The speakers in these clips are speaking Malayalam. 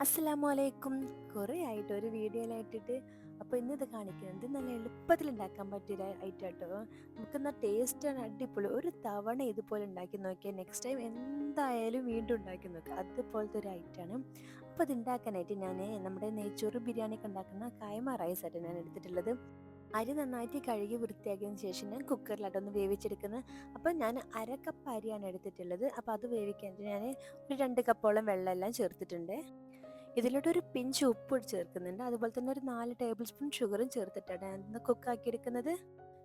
അസ്സലാമലൈക്കും. കുറേ ആയിട്ട് ഒരു വീഡിയോയിലായിട്ടിട്ട്. അപ്പോൾ ഇന്നിത് കാണിക്കുന്നത് നല്ല എളുപ്പത്തിൽ ഉണ്ടാക്കാൻ പറ്റിയ ഐറ്റം കേട്ടോ. നമുക്കെന്നാൽ ടേസ്റ്റാണ്, അടിപൊളി. ഒരു തവണ ഇതുപോലെ ഉണ്ടാക്കി നോക്കിയാൽ നെക്സ്റ്റ് ടൈം എന്തായാലും വീണ്ടും ഉണ്ടാക്കി നോക്കുക. അതുപോലത്തെ ഒരു ഐറ്റമാണ്. അപ്പോൾ ഇത് ഉണ്ടാക്കാനായിട്ട് ഞാൻ നമ്മുടെ നെയ്ച്ചോറ് ബിരിയാണി ഒക്കെ ഉണ്ടാക്കുന്ന കായ്മ റൈസായിട്ട് ഞാൻ എടുത്തിട്ടുള്ളത്. അരി നന്നായിട്ട് കഴുകി വൃത്തിയാക്കിയതിന് ശേഷം ഞാൻ കുക്കറിലായിട്ടൊന്ന് വേവിച്ചെടുക്കുന്നത്. അപ്പോൾ ഞാൻ അരക്കപ്പ് അരിയാണ് എടുത്തിട്ടുള്ളത്. അപ്പോൾ അത് വേവിക്കാനായിട്ട് ഞാൻ ഒരു 2 കപ്പോളം വെള്ളമെല്ലാം ചേർത്തിട്ടുണ്ട്. ഇതിലോട്ട് ഒരു പിഞ്ച് ഉപ്പ് ചേർക്കുന്നുണ്ട്. അതുപോലെ തന്നെ ഒരു 4 ടേബിൾ സ്പൂൺ ഷുഗറും ചേർത്തിട്ടാണ് ഞാൻ കുക്കാക്കി എടുക്കുന്നത്.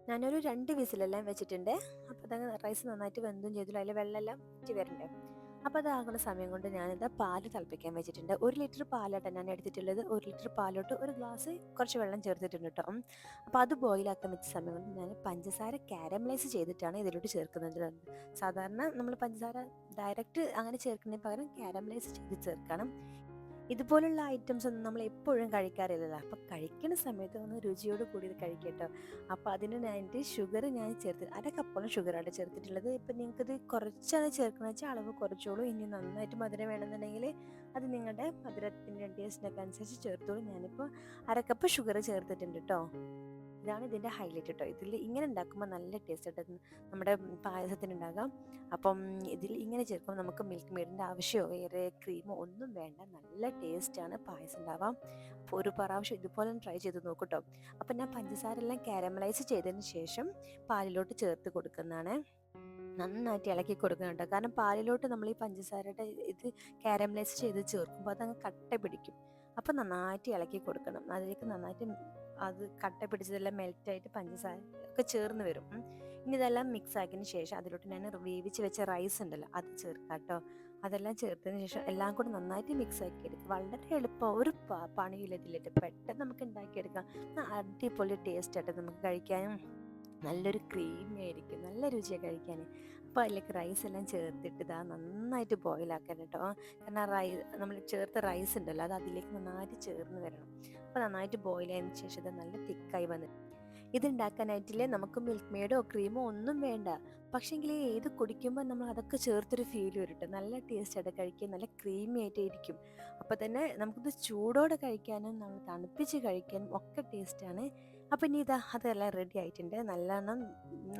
ഞാനൊരു 2 വിസിലെല്ലാം വെച്ചിട്ടുണ്ട്. അപ്പോൾ അതങ്ങ് റൈസ് നന്നായിട്ട് വെന്തും ചെയ്തില്ല, അതിൽ വെള്ളമെല്ലാം വറ്റി വരണ്ടേ. അപ്പോൾ അതാകുന്ന സമയം കൊണ്ട് ഞാനിതാ പാല് തിളപ്പിക്കാൻ വെച്ചിട്ടുണ്ട്. 1 ലിറ്റർ പാലാട്ടോ ഞാൻ എടുത്തിട്ടുള്ളത്. 1 ലിറ്റർ പാലോട്ട് ഒരു ഗ്ലാസ് കുറച്ച് വെള്ളം ചേർത്തിട്ടുണ്ട് കേട്ടോ. അപ്പോൾ അത് ബോയിലാക്കാൻ വെച്ച സമയം കൊണ്ട് ഞാൻ പഞ്ചസാര കാരമലൈസ് ചെയ്തിട്ടാണ് ഇതിലോട്ട് ചേർക്കുന്നത്. സാധാരണ നമ്മൾ പഞ്ചസാര ഡയറക്റ്റ് അങ്ങനെ ചേർക്കുന്നതിന് പകരം കാരമലൈസ് ചെയ്ത് ചേർക്കണം. ഇതുപോലുള്ള ഐറ്റംസ് ഒന്നും നമ്മൾ എപ്പോഴും കഴിക്കാറില്ലല്ലോ. അപ്പോൾ കഴിക്കുന്ന സമയത്ത് ഒന്ന് രുചിയോട് കൂടി ഇത് കഴിക്കട്ടോ. അപ്പോൾ അതിന് വേണ്ടി ഷുഗർ ഞാൻ അര കപ്പോളം ഷുഗറാണ് ചേർത്തിട്ടുള്ളത്. ഇപ്പം നിങ്ങൾക്കിത് കുറച്ചാണ് ചേർക്കുന്നത് വെച്ചാൽ അളവ് കുറച്ചോളൂ. ഇനി നന്നായിട്ട് മധുരം വേണമെന്നുണ്ടെങ്കിൽ അത് നിങ്ങളുടെ മധുരത്തിൻ്റെ ടേസ്റ്റിനൊക്കെ അനുസരിച്ച് ചേർത്തോളൂ. ഞാനിപ്പോൾ അര കപ്പ് ഷുഗർ ചേർത്തിട്ടുണ്ട് കേട്ടോ. ഇതാണ് ഇതിൻ്റെ ഹൈലൈറ്റ് കേട്ടോ. ഇതിൽ ഇങ്ങനെ ഉണ്ടാക്കുമ്പോൾ നല്ല ടേസ്റ്റ് ആയിട്ട് നമ്മുടെ പായസത്തിന് ഉണ്ടാകാം. അപ്പം ഇതിൽ ഇങ്ങനെ ചേർക്കുമ്പോൾ നമുക്ക് മിൽക്ക് മെയ്ഡിൻ്റെ ആവശ്യമോ വേറെ ക്രീമോ ഒന്നും വേണ്ട. നല്ല ടേസ്റ്റാണ് പായസം ഉണ്ടാവാം. അപ്പോൾ ഒരു പ്രാവശ്യം ഇതുപോലെ ട്രൈ ചെയ്ത് നോക്കൂട്ടോ. അപ്പം ഞാൻ പഞ്ചസാര എല്ലാം കാരമലൈസ് ചെയ്തതിന് ശേഷം പാലിലോട്ട് ചേർത്ത് കൊടുക്കുന്നതാണ്. നന്നായിട്ട് ഇളക്കി കൊടുക്കണം കേട്ടോ. കാരണം പാലിലോട്ട് നമ്മൾ ഈ പഞ്ചസാരയുടെ ഇത് കാരമലൈസ് ചെയ്ത് ചേർക്കുമ്പോൾ അതങ്ങ് കട്ട പിടിക്കും. അപ്പം നന്നായിട്ട് ഇളക്കി കൊടുക്കണം. അതിലേക്ക് നന്നായിട്ട് അത് കട്ട പിടിച്ചതെല്ലാം മെൽറ്റായിട്ട് പഞ്ചസാര ഒക്കെ ചേർന്ന് വരും. ഇനി ഇതെല്ലാം മിക്സ് ആക്കിയതിന് ശേഷം അതിലോട്ട് ഞാൻ വേവിച്ച് വെച്ച റൈസ് ഉണ്ടല്ലോ അത് ചേർക്കാം കേട്ടോ. അതെല്ലാം ചേർത്തതിന് ശേഷം എല്ലാം കൂടി നന്നായിട്ട് മിക്സ് ആക്കി എടുക്കുക. വളരെ എളുപ്പം, ഒരു പണിയില്ല ഇതിലിട്ട് പെട്ടെന്ന് നമുക്ക് ഉണ്ടാക്കിയെടുക്കാം. അടിപൊളി ടേസ്റ്റ് ആയിട്ട് നമുക്ക് കഴിക്കാനും നല്ലൊരു ക്രീമി ആയിരിക്കും, നല്ല രുചിയാണ് കഴിക്കാൻ. അപ്പോൾ അതിലേക്ക് റൈസ് എല്ലാം ചേർത്തിട്ട് ഇതാ നന്നായിട്ട് ബോയിലാക്കാൻ കേട്ടോ. കാരണം നമ്മൾ ചേർത്ത റൈസ് ഉണ്ടല്ലോ അത് അതിലേക്ക് നന്നായിട്ട് ചേർന്ന് വരണം. അപ്പോൾ നന്നായിട്ട് ബോയിൽ ആയതിനു ശേഷം ഇത് നല്ല തിക്കായി വന്നിട്ട് ഇതുണ്ടാക്കാനായിട്ടില്ലേ നമുക്ക് മിൽക്ക് മെയ്ഡോ ക്രീമോ ഒന്നും വേണ്ട. പക്ഷേങ്കിൽ ഇത് കുടിക്കുമ്പോൾ നമ്മൾ അതൊക്കെ ചേർത്തൊരു ഫീൽ വരും. നല്ല ടേസ്റ്റായിട്ട് കഴിക്കാൻ, നല്ല ക്രീമി ആയിട്ട് ഇരിക്കും. അപ്പോൾ തന്നെ നമുക്കിത് ചൂടോടെ കഴിക്കാനും നമ്മൾ തണുപ്പിച്ച് കഴിക്കാനും ഒക്കെ ടേസ്റ്റാണ്. അപ്പോൾ ഇനി അതെല്ലാം റെഡി ആയിട്ടുണ്ട്.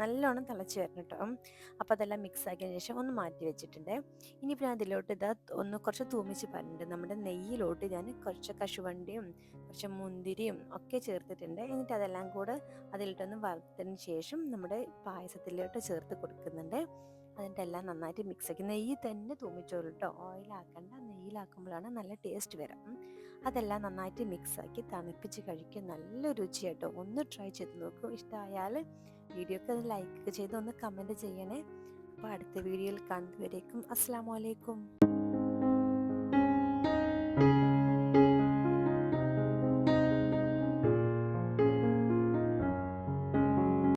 നല്ലോണം തിളച്ച് വരണം കേട്ടോ. അപ്പോൾ അതെല്ലാം മിക്സ് ആക്കിയതിന് ശേഷം ഒന്ന് മാറ്റി വെച്ചിട്ടുണ്ട്. ഇനിയിപ്പോൾ ഞാൻ അതിലോട്ട് ഒന്ന് കുറച്ച് തൂമിച്ച് പറഞ്ഞിട്ടുണ്ട്. നമ്മുടെ നെയ്യിലോട്ട് ഞാൻ കുറച്ച് കശുവണ്ടിയും കുറച്ച് മുന്തിരിയും ഒക്കെ ചേർത്തിട്ടുണ്ട്. എന്നിട്ട് അതെല്ലാം കൂടെ അതിലിട്ടൊന്ന് വറുത്തതിന് ശേഷം നമ്മുടെ പായസത്തിലോട്ട് ചേർത്ത് കൊടുക്കുന്നുണ്ട്. അതിൻ്റെ എല്ലാം നന്നായിട്ട് മിക്സ് ആക്കി നെയ്യ് തന്നെ തൂമിച്ചോളൂ കേട്ടോ. ഓയിലാക്കണ്ട, നെയ്യിലാക്കുമ്പോഴാണ് നല്ല ടേസ്റ്റ് വരാം. അതെല്ലാം നന്നായിട്ട് മിക്സാക്കി തണുപ്പിച്ച് കഴിക്കുക. നല്ല രുചിയായിട്ടോ. ഒന്ന് ട്രൈ ചെയ്ത് നോക്കൂ. ഇഷ്ടമായാൽ വീഡിയോക്ക് ഒന്ന് ലൈക്ക് ചെയ്ത് ഒന്ന് കമൻറ്റ് ചെയ്യണേ. അപ്പോൾ അടുത്ത വീഡിയോയിൽ കണ്ടുവരേക്കും. അസ്സലാമു അലൈക്കും.